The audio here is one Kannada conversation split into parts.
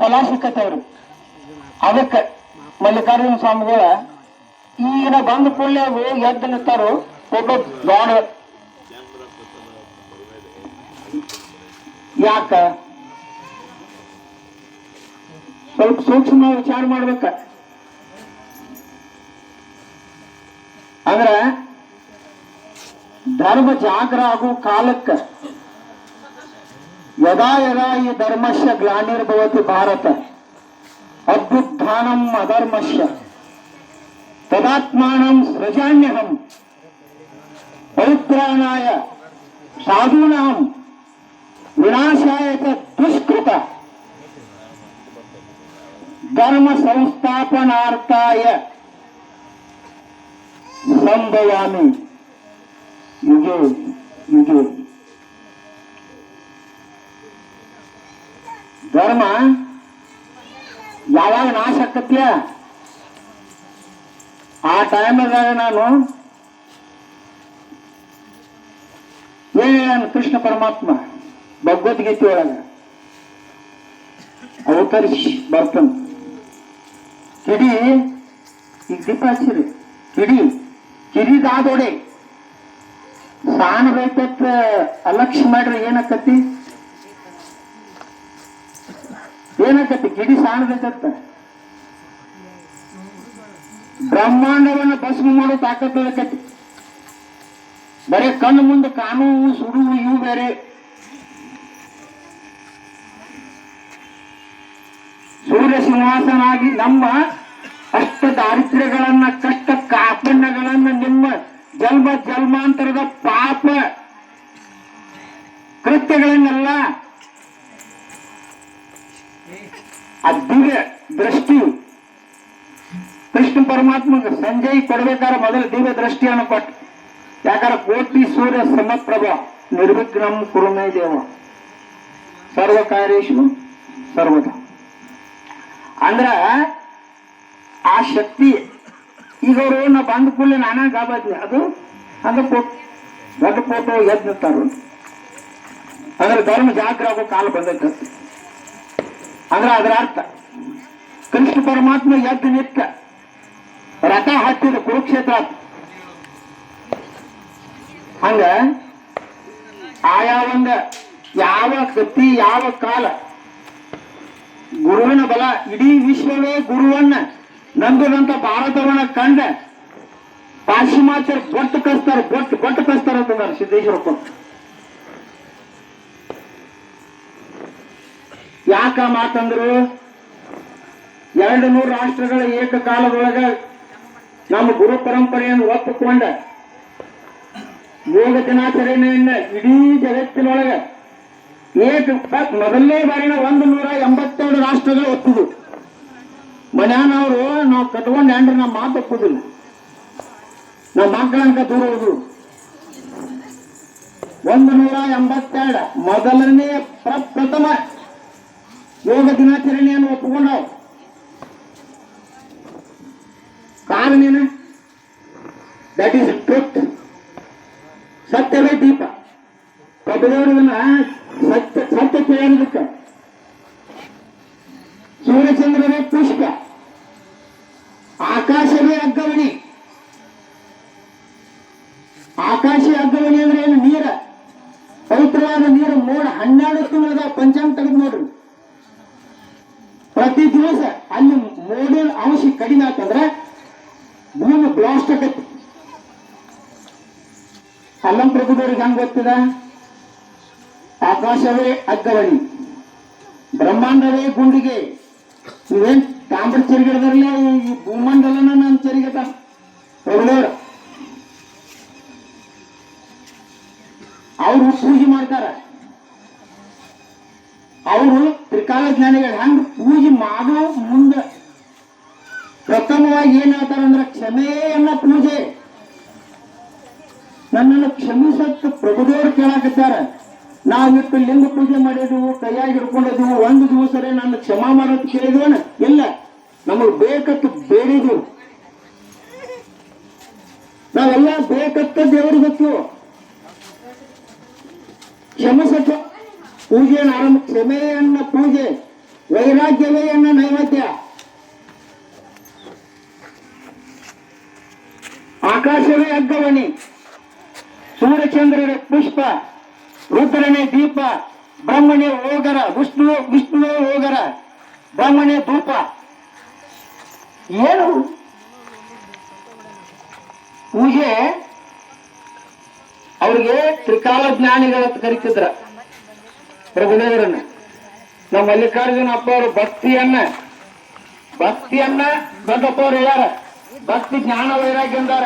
ಬಲ ಸಿಕ್ಕತ್ತವ್ರು. ಅದಕ್ಕ ಮಲ್ಲಿಕಾರ್ಜುನ ಸ್ವಾಮಿಗಳ ಈಗಿನ ಬಂದ ಕೂಡಲೇ ಅವು ಎದ್ದು ನಿಂತಾರು. ಫೋಟೋ ದೊಡ್ಡ ಯಾಕ ಸ್ವಲ್ಪ ಸೂಕ್ಷ್ಮ ವಿಚಾರ ಮಾಡ್ಬೇಕ. ಅಂದ್ರ ಧರ್ಮ ಜಾಗ್ರ ಆಗೋ ಕಾಲಕ್ಕ ಯದಾ ಯದಾ ಈ ಧರ್ಮಸ್ಯ ಗ್ಲಾನಿರ್ಭವತಿ ಭಾರತ ಅಭ್ಯುತ್ಥಾನಂ ಅಧರ್ಮಸ್ಯ ತದಾತ್ಮಾನಂ ಸೃಜಾನ್ಯಹಂ ಪರಿತ್ರಾಣಾಯ ಸಾಧೂನಾಂ ವಿನಾಶಾಯ ದುಷ್ಕೃತ ಧರ್ಮ ಸಂಸ್ಥಾಪನಾರ್ಥಾಯ ಸಂಭವಾಮಿ ಯುಗೆ ಯುಗೆ. ಧರ್ಮ ಯಾವಾಗ ನಾಶ ಆಕತ್ಯ ಆ ಟೈಮ್ದಾಗ ನಾನು ಏನ್ ಕೃಷ್ಣ ಪರಮಾತ್ಮ ಭಗವದ್ಗೀತೆ ಒಳಗ ಅವತರಿಸಿ ಬರ್ತಾನ. ಕಿಡಿ ಈಗ ದೀಪ ಹಚ್ಚಿರಿ, ಕಿರಿದಾದೋಡೆ ಸಾಣ ಬೇಕತ್ ಅಲಕ್ಷ್ಯ ಮಾಡ್ರಿ ಏನಕ್ಕತಿ ಕಿಡಿ ಸಾಣ ಬೇಕತ್ತ. ಬ್ರಹ್ಮಾಂಡವನ್ನ ಭಸ್ಮ ಮಾಡೋ ತಾಕತ್ತಕತಿ. ಬರೀ ಕಣ್ಣು ಮುಂದೆ ಕಾಣುವು ಸುಡುವು ಇವು ಬೇರೆ. ಸೂರ್ಯ ಸಿಂಹಾಸನಾಗಿ ನಮ್ಮ ಅಷ್ಟ ದಾರಿದ್ರ್ಯಗಳನ್ನ ಕಷ್ಟ ಕಾಪಣ್ಯಗಳನ್ನ ನಿಮ್ಮ ಜನ್ಮ ಜನ್ಮಾಂತರದ ಪಾಪ ಕೃತ್ಯಗಳನ್ನೆಲ್ಲ ಆ ದಿವ್ಯ ದೃಷ್ಟಿ ಕೃಷ್ಣ ಪರಮಾತ್ಮಗೆ ಸಂಜಯ್ ಕೊಡ್ಬೇಕಾರ ಮೊದಲು ದಿವ್ಯ ದೃಷ್ಟಿಯನ್ನು ಕೊಟ್ಟು. ಯಾಕಂದ್ರೆ ಕೋಟಿ ಸೂರ್ಯ ಸಮಪ್ರಭ ನಿರ್ವಿಘ್ನಂ ಕುರುಮೇ ದೇವ ಸರ್ವ ಕಾರ್ಯೇಷು ಸರ್ವದ. ಅಂದ್ರ ಆ ಶಕ್ತಿ ಈಗ ಅವರು ನಾ ಬಂದ ಕೂಡಲೇ ನಾನಾ ಗಾಬಾದ್ನಿ ಅದು ಹಂಗ ದೊಡ್ಡ ಫೋಟೋ ಎದ್ ನಿಂತಾರು. ಅಂದ್ರೆ ಧರ್ಮ ಜಾಗ್ರ ಆಗೋ ಕಾಲ ಬಂದೈತೆ. ಅಂದ್ರೆ ಅದರ ಅರ್ಥ ಕೃಷ್ಣ ಪರಮಾತ್ಮ ಎದ್ದು ನಿತ್ಯ ರಥ ಹತ್ತಿದ ಕುರುಕ್ಷೇತ್ರ. ಹಂಗ ಆಯಾವಂಗ ಯಾವ ಗತಿ ಯಾವ ಕಾಲ ಗುರುವಿನ ಬಲ ಇಡೀ ವಿಶ್ವವೇ ಗುರುವನ್ನ ನಂಬಿದಂತ ಭಾರತವನ್ನ ಕಂಡ ಪಾಶ್ಚಿಮಾತ್ಯರು ಬೊಟ್ಟು ಕಸ್ತಾರ ಅಂತಂದಾರೆ ಸಿದ್ದೇಶ್ವರ ಕೊಟ್ಟು. ಯಾಕ ಮಾತಂದ್ರು 200 ರಾಷ್ಟ್ರಗಳ ಏಕಕಾಲದೊಳಗ ನಮ್ಮ ಗುರು ಪರಂಪರೆಯನ್ನು ಒಪ್ಪಿಕೊಂಡ ಯೋಗ ದಿನಾಚರಣೆಯನ್ನ ಇಡೀ ಜಗತ್ತಿನೊಳಗ ಮೊದಲನೇ ಬಾರಿನ 182 ರಾಷ್ಟ್ರಗಳು ಒಪ್ಪಿದ್ರು. ಮನ್ಯಾನವರು ನಾವು ಕಟ್ಕೊಂಡು ಹೆಂಡ್ರೆ ನಮ್ಮ ಮಾತು ಒಪ್ಪುದಿಲ್ಲ, ನಮ್ಮ ಮಕ್ಕಳಂಕ ದೂರ ಹೋದ್ರು. 182 ಮೊದಲನೇ ಪ್ರಥಮ ಯೋಗ ದಿನಾಚರಣೆಯನ್ನು ಒಪ್ಪಿಕೊಂಡವು. ಕಾರಣ ಏನು? That is truth. ಸತ್ಯವೇ ದೀಪ. ಪ್ರಭುದೇವರನ್ನ ಸತ್ಯ ಕೇಳೋದಕ್ಕೆ ಸೂರ್ಯಚಂದ್ರವೇ ಪುಷ್ಪ, ಆಕಾಶವೇ ಅಗ್ಗವಣಿ. ಆಕಾಶಿ ಅಗ್ಗವಣಿ ಅಂದ್ರೆ ಏನು? ನೀರ, ಪವಿತ್ರವಾದ ನೀರು. ಮೋಡ 12 ತಿಂಗಳದ ಪಂಚಾಂಗ ತೆಗೆದು ನೋಡ್ರಿ. ಪ್ರತಿ ದಿವಸ ಅಲ್ಲಿ ಮೋಡಿನ ಅಂಶ ಕಡಿಮೆ ಆತಂದ್ರೆ ಭೂಮಿ ಬ್ಲಾಸ್ಟ್ ಆಗತ್ತೆ. ಅಲ್ಲಂ ಪ್ರಭುದವ್ರಿಗೆ ಹಂಗ ಗೊತ್ತಿದ? ಆಕಾಶವೇ ಅಗ್ಗವಣಿ, ಬ್ರಹ್ಮಾಂಡವೇ ಗುಂಡಿಗೆ. ನೀವೇನ್ ತಾಮ್ರ ಚರಿಗಿಡದ್ರಲ್ಲ, ಈ ಭೂಮಂಡಲನ ನನ್ನ ಚರಿಗತ ಪ್ರಭುದೇವ್ರ. ಅವರು ಪೂಜೆ ಮಾಡ್ತಾರ. ಅವರು ತ್ರಿಕಾಲ ಜ್ಞಾನಿಗಳು. ಹಂಗ ಪೂಜೆ ಮಾಡೋ ಮುಂದೆ ಪ್ರಥಮವಾಗಿ ಏನ್ ಹೇಳ್ತಾರಂದ್ರ ಕ್ಷಮೆ ಎನ್ನ ಪೂಜೆ. ನನ್ನನ್ನು ಕ್ಷಮಿಸತ್ತು ಪ್ರಭುದೇವರು ಕೇಳಾಕತ್ತಾರ. ನಾವಿಟ್ಟು ಲಿಂಗ ಪೂಜೆ ಮಾಡಿದ್ವು, ಕೈಯಾಗಿ ಹಿಡ್ಕೊಂಡಿದ್ವು. ಒಂದು ದಿವಸರೇ ನನ್ನ ಕ್ಷಮಾ ಮಾಡೋದು ಕೇಳಿದ್ವನ? ಇಲ್ಲ, ನಮಗ್ ಬೇಕತ್ತು ಬೇಡಿದ್ವು. ನಾವೆಲ್ಲ ಬೇಕತ್ತ ದೇವರು ಗೊತ್ತು. ಕ್ಷಮಿಸತ್ತು ಪೂಜೆಯನ್ನು ಆರಂಭ. ಕ್ಷಮೆಯನ್ನ ಪೂಜೆ ವೈರ ವೈರಾಗ್ಯವೇ ಎನ್ನ ನೈವೇದ್ಯ. ಆಕಾಶವೇ ಅಗ್ಗವಣಿ, ಸೂರ್ಯಚಂದ್ರರೇ ಪುಷ್ಪ, ರುದ್ರನೇ ದೀಪ, ಬ್ರಹ್ಮನೇ ಓಗರ, ವಿಷ್ಣುವೇ ಓಗರ, ಬ್ರಹ್ಮನೇ ಧೂಪ. ಏನು ಪೂಜೆ? ಅವ್ರಿಗೆ ತ್ರಿಕಾಲ ಜ್ಞಾನಿಗಳ ಕರಿತಿದ್ರ ಪ್ರಭುದೇವರನ್ನ. ನಮ್ಮ ಮಲ್ಲಿಕಾರ್ಜುನ ಅಪ್ಪ ಅವರು ಭಕ್ತಿಯನ್ನ ದೊಡ್ಡಪ್ಪ ಅವ್ರು ಹೇಳ್ಯಾರ, ಭಕ್ತಿ ಜ್ಞಾನ ವೈರಾಗ್ಯ ಅಂದಾರ.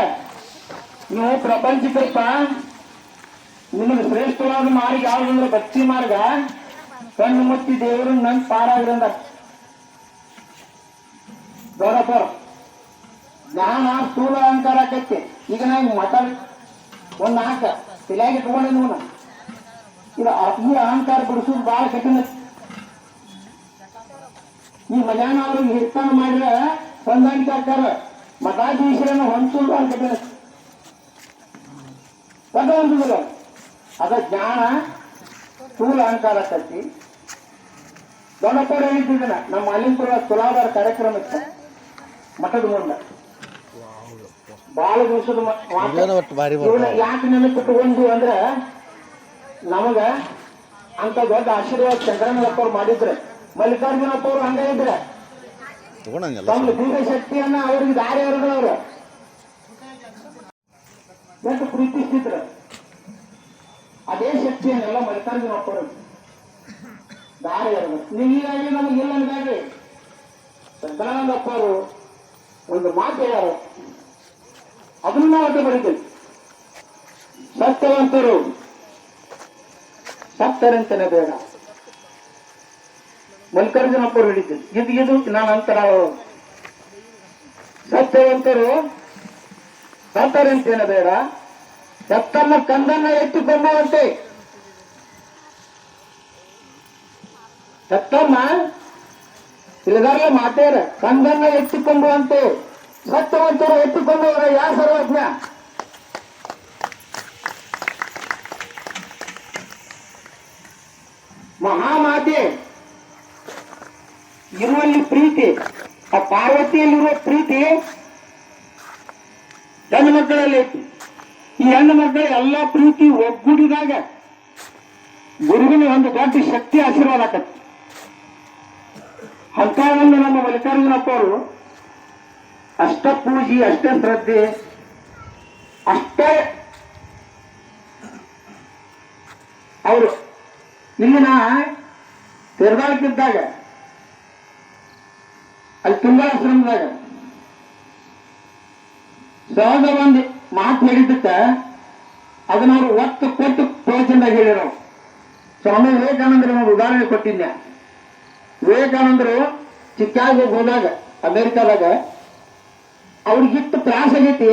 ನೀವು ಪ್ರಪಂಚಕ್ಕಪ್ಪ ನಿಮಗೆ ಶ್ರೇಷ್ಠವಾದ ಮಾರ್ಗ ಯಾವ್ದಂದ್ರೆ ಭಕ್ತಿ ಮಾರ್ಗ. ಕಣ್ಣು ಮುಚ್ಚಿ ದೇವರು ನನ್ ಪಾರಾಗ್ರಂದ ದೊಡ್ಡಪ್ಪ. ಜ್ಞಾನ ಸ್ಥೂಲ ಅಹಂಕಾರ ಆಕೈತಿ. ಈಗ ನಾವು ಮಾತಾಡಿ ಒಂದ್ ನಾಲ್ಕ ತಲೆಯಾಗಿ ಇಟ್ಕೊಂಡಿದ್ವು ಇದು ಈ ಅಹಂಕಾರ ಬಿಡಿಸೋದು ಬಹಳ ಕಠಿಣ. ಈ ಮಧ್ಯಾಹ್ನ ಅವ್ರಿಗೆ ಹಿರ್ತಾನ ಮಾಡಿದ್ರೆ ಹೊಂದಾಣಿಕೆ ಹಾಕಾರ, ಮಠಾಧೀಶರನ್ನು ಹೊಂದೋದು ಬಹಳ ಕಠಿಣ. ಹೊಂದಿಲ್ಲ ಅದ ಜ್ಞಾನ ಸ್ಥೂಲ ಅಹಂಕಾರ ಆಕೈತಿ. ದೊಡ್ಡಪ್ಪರು ಹೇಳಿದ್ದಿನ ನಮ್ಮ ಅಲ್ಲಿಂಪುರ ತುಲಾಧಾರ ಕಾರ್ಯಕ್ರಮ ಇತ್ತು ಮಠದ ಮುಂದೆ. ಬಹಳ ದಿವಸದ ಯಾಕೆ ನೆನಪು ಇಟ್ಟುಕೊಂಡು ಅಂದ್ರೆ ನಮಗ ಅಂತ ದೊಡ್ಡ ಆಶೀರ್ವಾದ ಶಂಕರಣ್ಣಪ್ಪ ಅವ್ರು ಮಾಡಿದ್ರೆ, ಮಲ್ಲಿಕಾರ್ಜುನಪ್ಪ ಅವರು ಹಂಗ ಇದ್ರೆ ತಮ್ಮ ದೀರ್ಘ ಶಕ್ತಿಯನ್ನ ಅವ್ರಿಗೆ ದಾರಿ ಎರೆದವ್ರು ಎಷ್ಟು ಪ್ರೀತಿಸ್ತಿದ್ರು. ಅದೇ ಶಕ್ತಿಯನ್ನೆಲ್ಲ ಮಲ್ಲಿಕಾರ್ಜುನಪ್ಪ ಅವರು ದಾರಿ ಎರೆದ್ರು. ನೀವೀಗಾಗಿ ನಮಗೆ ಇಲ್ಲ ಅನ್ಗಾಗಿ ಶಂಕರಾನಂದಪ್ಪ ಅವರು ಒಂದು ಮಾತು ಹೇಳ್ಯಾರ, ಅದನ್ನು ನಾವು ಅಡ್ಡ ಬರೀತೀವಿ. ಸತ್ಯವಂತರು ಸತ್ತರಂತನೇ ಬೇಡ. ಮಲ್ಲಿಕಾರ್ಜುನಪ್ಪ ಅವರು ಹೇಳಿದ್ರು ಇದು ನಾನು ಅಂತರ. ಸತ್ಯವಂತರು ಸತ್ತರಂತೇನ ಬೇಡ, ಸತ್ತನ್ನ ಕಂದನ್ನ ಎತ್ತಿಕೊಂಬುವಂತೆ. ಸತ್ತಮ್ಮ ಇಲ್ಲದಾರಲ್ಲ ಮಾತೇರ ಕಂದನ್ನ ಎತ್ತಿಕೊಂಬುವಂತೆ. ಸತ್ಯವಂತರು ಎತ್ತಿಕೊಂಡವರ ಯಾ ಸರ್ವಜ್ಞ. ಮಹಾಮಾತೆ ಇರುವಲ್ಲಿ ಪ್ರೀತಿ, ಆ ಪಾರ್ವತಿಯಲ್ಲಿರುವ ಪ್ರೀತಿ ಹೆಣ್ಣು ಮಕ್ಕಳಲ್ಲಿ ಐತಿ. ಈ ಹೆಣ್ಣು ಮಕ್ಕಳ ಎಲ್ಲ ಪ್ರೀತಿ ಒಗ್ಗೂಡಿದಾಗ ಗುರುವಿನ ಒಂದು ದೊಡ್ಡ ಶಕ್ತಿ ಆಶೀರ್ವಾದ ಆಕತಿ. ಅಂತ ಒಂದು ನಮ್ಮ ಮಲ್ಲಿಕಾರ್ಜುನಪ್ಪ ಅವರು ಅಷ್ಟ ಪೂಜಿ, ಅಷ್ಟೇ ಶ್ರದ್ಧೆ, ಅಷ್ಟೇ ಅವರು ಇಲ್ಲಿನ ತಿರ್ಗಾಳಕ್ಕಿದ್ದಾಗ ಅಲ್ಲಿ ತುಂಗಾಶ್ರಮದಾಗ ಸಹಜ ಒಂದು ಮಾತು ಹೇಳಿದ್ದಕ್ಕ ಅದನ್ನ ಅವರು ಒತ್ತು ಕೊಟ್ಟು ಪ್ರವಚನದಾಗ ಹೇಳಿರೋ. ಸ್ವಾಮಿ ವಿವೇಕಾನಂದರು ಒಂದು ಉದಾಹರಣೆ ಕೊಟ್ಟಿದ್ದೆ. ವಿವೇಕಾನಂದರು ಚಿಕ್ಕಾಗಿ ಹೋದಾಗ ಅಮೆರಿಕಾದಾಗ ಅವ್ರಿಗಿತ್ತು ತ್ರಾಸ ಆಗೈತಿ.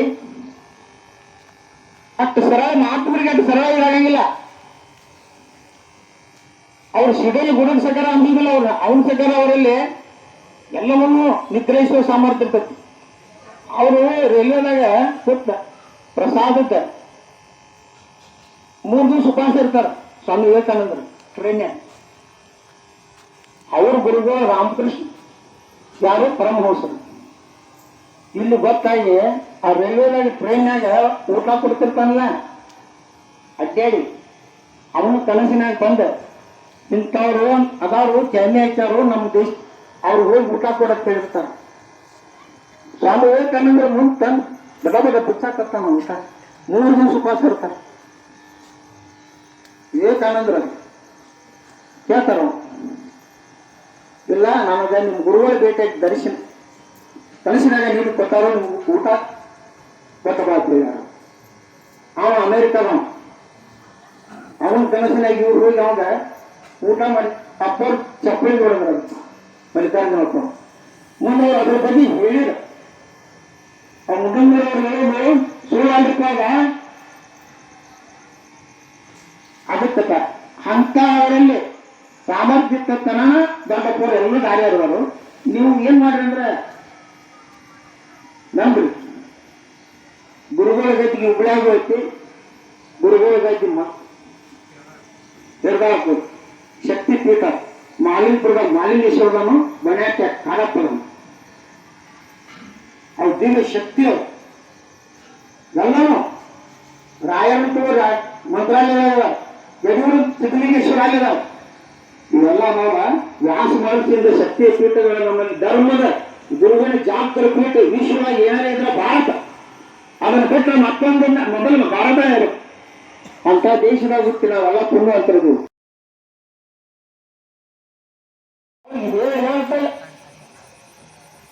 ಅಷ್ಟು ಸರಳ ಮಹಾತ್ಮರಿಗೆ ಅಷ್ಟು ಸರಳ ಇರಾಗಂಗಿಲ್ಲ. ಅವ್ರು ಸಿಡಲಿ ಗುಣದ ಸಕರ ಅಂದಿಲ್ಲ. ಅವನ ಸಕರ ಅವರಲ್ಲಿ ಎಲ್ಲವನ್ನೂ ನಿಗ್ರಹಿಸುವ ಸಾಮರ್ಥ್ಯ ಇರ್ತೈತಿ. ಅವರು ರೈಲ್ವೆದಾಗ ಕೂತ ಪ್ರಸಾದದ 3 ದಿವಸ ಉಪವಾಸ ಇರ್ತಾರ ಸ್ವಾಮಿ ವಿವೇಕಾನಂದರು ಟ್ರೈನ್. ಅವ್ರ ಗುರುಗಳು ರಾಮಕೃಷ್ಣ ಯಾರು ಪರಮಹಂಸರು. ಇಲ್ಲಿ ಗೊತ್ತಾಗಿ ಆ ರೈಲ್ವೆದಾಗ ಟ್ರೈನ್ಯಾಗ ಊಟ ಕೊಡ್ತಿರ್ತಾನಲ್ಲ ಅಡ್ಡಾಡಿ ಅವನು ಕನಸಿನಾಗ ಬಂದ ಇಂಥವ್ರು ಅದಾರು ಕೆಮ್ಮೆ ಹಾಕ್ಯಾರು ನಮ್ಮ ದೇಶ, ಅವ್ರು ಹೋಗಿ ಊಟ ಕೊಡಕ್ ಹೇಳಿರ್ತಾರ. ಸ್ವಾಮಿ ವಿವೇಕಾನಂದ್ರ ಮುಂದೆ ತಂದು ಬಡ ಪುಚ್ಚಾಕತ್ತಾನ ಊಟ. 3 ದಿವಸ ಉಪವಾಸ ಇರ್ತಾರ. ವಿವೇಕಾನಂದ್ರ ಕೇಳ್ತಾರ, ಇಲ್ಲ ನನಗೆ ನಿಮ್ ಗುರುಗಳ ಭೇಟಿಯಾಗಿ ದರ್ಶನ ಕನಸಿನಾಗ ನೀನು ಕೊಟ್ಟಾರೋ ನಿಮ್ಗೆ ಊಟ ಕೊಟ್ಟಬಾರ್ದು. ಅವ ಅಮೆರಿಕದ ಅವನ ಕನಸಿನಾಗಿ ಇವ್ರು ಹೋಗಿ ಅವಾಗ ಊಟ ಮಾಡಿ ಅಪ್ಪರು ಚಪ್ಪಲಿ ಹೊಡೆದ್ರ ಮಲ್ಲಿಕಾರ್ಜುನಪ್ಪ. ಮುಂದೆ ಅದ್ರ ಬಗ್ಗೆ ಹೇಳಿದ ಆ ಮುಖಂಡರವರು ಸುಳ್ಳಾಡಿರುವಾಗ ಅದಕ್ಕ ಅಂತ ಅವರಲ್ಲಿ ಸಾಮರ್ಥ್ಯತನ ದೊಡ್ಡಪ್ಪರು ಎಲ್ಲ ದಾರಿ ಅವರು. ನೀವು ಏನ್ ಮಾಡ್ರಿ ಅಂದ್ರೆ ನಂಬ್ರಿ, ಗುರುಗಳ ಗತಿಗೆ ಹುಬ್ಳ್ಯಾಗ ಹೋಯ್ತಿ, ಗುರುಗಳ ಗತಿ ತಿರ್ಗಾಕು ಶಕ್ತಿ ಪೀಠ ಮಾಲಿನ್ಪುರದ ಮಾಲಿಂಗೇಶ್ವರನು ಬನ್ಯಾಕ ಕಾಡಪ್ಪನನು ಅವು ದಿವ್ಯ ಶಕ್ತಿ ಅವು ಎಲ್ಲನೂ ರಾಯರಂತೂ ಮಂತ್ರಾಲಯ ಯಡಿಯೂರು ಸಿದ್ಧಲಿಂಗೇಶ್ವರ ಅಲ್ಲಿದಾವ ಇವೆಲ್ಲ ನೋಡ ವ್ಯಾಸ ಮಹರ್ಷಿಯಿಂದ ಶಕ್ತಿಯ ಪೀಠಗಳು ನಮ್ಮಲ್ಲಿ ಧರ್ಮದ ಗುರುವಿನ ಜಾಗೃತ ಪೀಠ ವಿಶ್ವವಾಗಿ ಏನಾರೇ ಇದ್ರೆ ಭಾರತ ಅದನ್ನ ಬಿಟ್ಟು ಮತ್ತೊಂದನ್ನ ಮೊದಲು ಭಾರತ ಇರು ಅಂತ ದೇಶದಾಗ ಹುಟ್ಟಿ ನಾವೆಲ್ಲ ಪುಣ್ಯವಂತರದು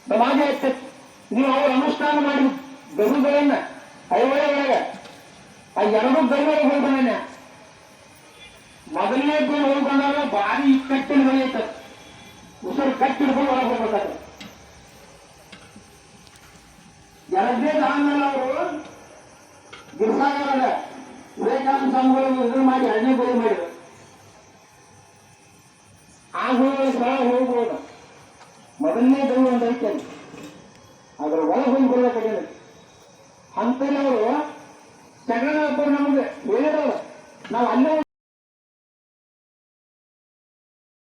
ಸಮಾಜ ನೀವು ಅವ್ರ ಅನುಷ್ಠಾನ ಮಾಡಿ ಗರುಗಳನ್ನ ಐವಳೆ ಒಳಗ ಆ ಎರಡು ಗರುಗಳಿಗೆ ಹೋಗಿ ಬಂದ ಮೊದಲನೇ ಗರು ಹೋಗಿ ಬಂದಾಗ ಭಾರಿ ಕಟ್ಟಿನ ಮನೆ ಐತ ಉಸಿರು ಕಟ್ಟಿಡ್ಕೊಂಡು ಒಳಗೆ ಹೋಗ್ಬೇಕಾದ್ರೆ ಎರಡನೇ ಆದ್ಮೇಲೆ ಅವರು ಗಿರ್ಸಾಗರ ವಿವೇಕಾನಂದ ಸ್ವಾಮಿಗಳು ಇದು ಮಾಡಿ ಎರಡನೇ ಗೋಲಿ ಮಾಡಿದ್ರು ಆ ಗೋಲಿ ಸ್ಥಳ ಹೋಗ್ಬೋದು ಮೊದಲನೇ ಗರು ಒಂದು ಐತೆ ಅದ್ರ ಒಳಗೆ ಹೋಗಿ ಬರ್ಬೇಕಾಗಿದೆ ಅಂತಲ್ಲಿ ಅವರು ಸಗಣ ನಮಗೆ ಹೇಳಿರೋರು ನಾವು ಅಲ್ಲೇ